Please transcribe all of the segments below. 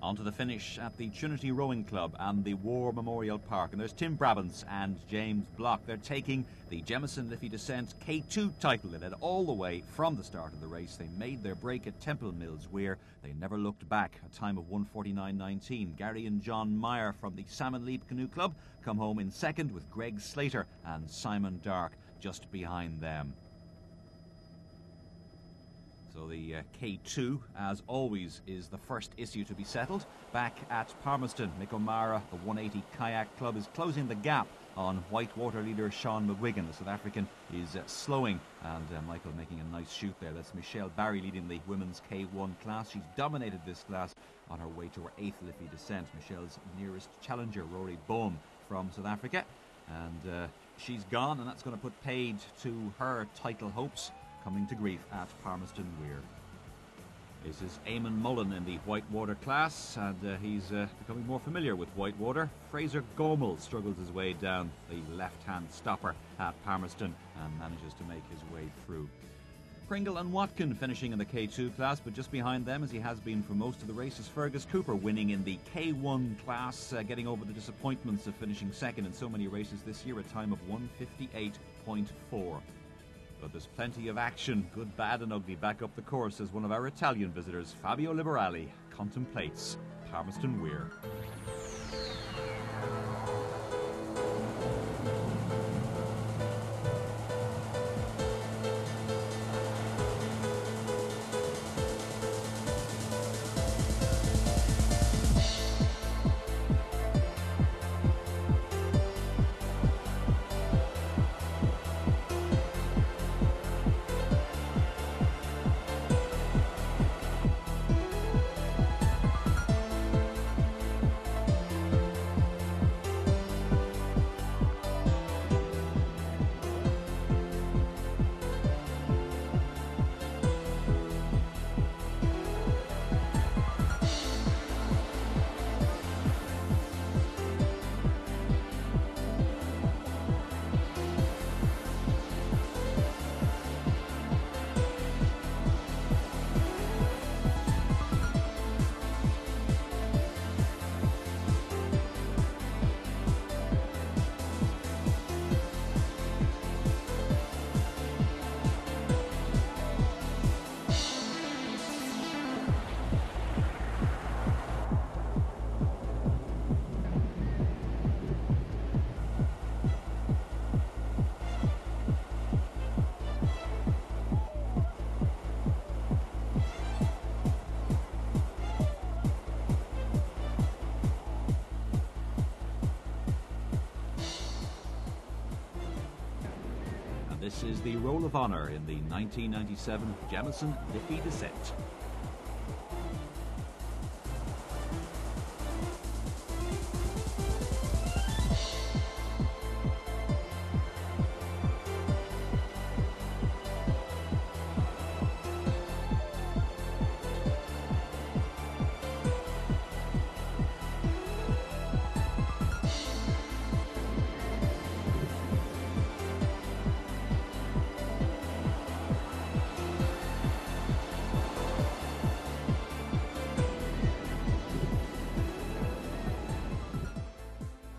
On to the finish at the Trinity Rowing Club and the War Memorial Park. And there's Tim Brabants and James Block. They're taking the Jemison Liffey Descent K2 title. They led all the way from the start of the race. They made their break at Temple Mills, where they never looked back. A time of 1:49.19. Gary and John Meyer from the Salmon Leap Canoe Club come home in second, with Greg Slater and Simon Dark just behind them. So the K2, as always, is the first issue to be settled. Back at Palmerston, Mick O'Mara, the 180 Kayak Club, is closing the gap on whitewater leader Sean McGuigan. The South African is slowing, and Michael making a nice shoot there. That's Michelle Barry leading the women's K1 class. She's dominated this class on her way to her 8th Liffey descent. Michelle's nearest challenger, Rory Bohm from South Africa, and she's gone, and that's going to put paid to her title hopes coming to grief at Palmerston Weir. This is Eamon Mullen in the whitewater class, and he's becoming more familiar with whitewater. Fraser Gomel struggles his way down the left-hand stopper at Palmerston and manages to make his way through. Pringle and Watkin finishing in the K2 class, but just behind them, as he has been for most of the race, is Fergus Cooper winning in the K1 class, getting over the disappointments of finishing second in so many races this year, a time of 1:58.4. But there's plenty of action, good, bad and ugly, back up the course as one of our Italian visitors, Fabio Liberali, contemplates Palmerston Weir. This is the Roll of Honour in the 1997 Jemison Liffey Descent.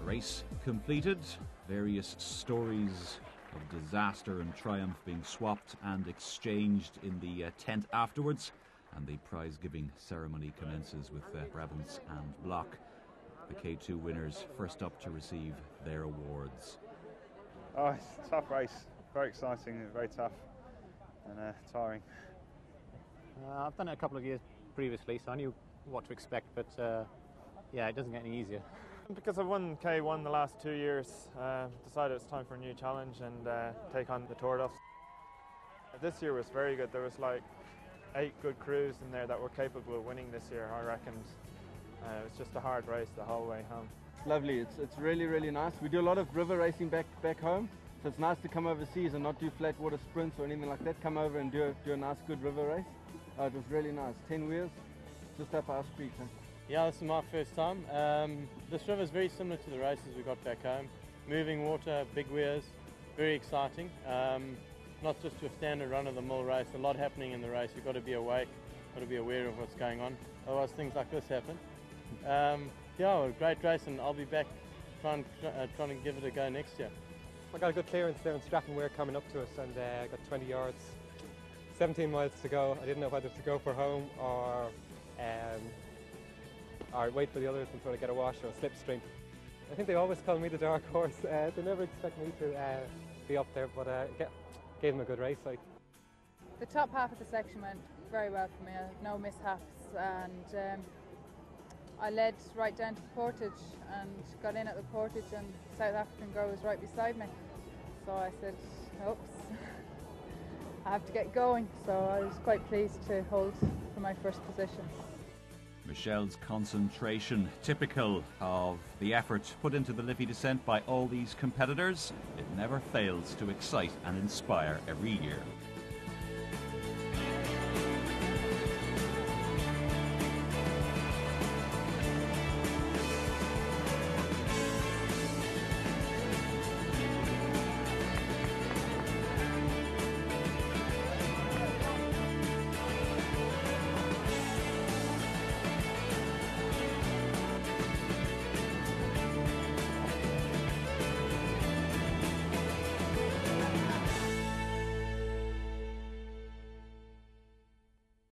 Race completed, various stories of disaster and triumph being swapped and exchanged in the tent afterwards, and the prize-giving ceremony commences with Brabants and Block, the K2 winners, first up to receive their awards. Oh, it's a tough race, very exciting, very tough and tiring. I've done it a couple of years previously, so I knew what to expect, but yeah, it doesn't get any easier. Because I've won K1 the last 2 years, decided it's time for a new challenge and take on the Tour. This year was very good. There was like 8 good crews in there that were capable of winning this year, I reckoned. It was just a hard race the whole way home. It's lovely. It's really, really nice. We do a lot of river racing back home, so it's nice to come overseas and not do flat water sprints or anything like that. Come over and do a nice, good river race. It was really nice. 10 wheels, just up our street. Huh? Yeah, this is my first time. This river is very similar to the races we got back home. Moving water, big weirs, very exciting. Not just your standard run-of-the-mill race, a lot happening in the race. You've got to be awake, got to be aware of what's going on. Otherwise things like this happen. Yeah, a great race, and I'll be back trying to give it a go next year. I got a good clearance there in Strattonware coming up to us, and I got 20 yards, 17 miles to go. I didn't know whether to go for home or wait for the others and try to get a wash or a slipstream. I think they always call me the dark horse. They never expect me to be up there, but gave them a good race. The top half of the section went very well for me. I had no mishaps, and I led right down to the portage and got in at the portage, and the South African girl was right beside me. So I said, oops, I have to get going. So I was quite pleased to hold for my first position. Michelle's concentration, typical of the effort put into the Liffey descent by all these competitors. It never fails to excite and inspire every year.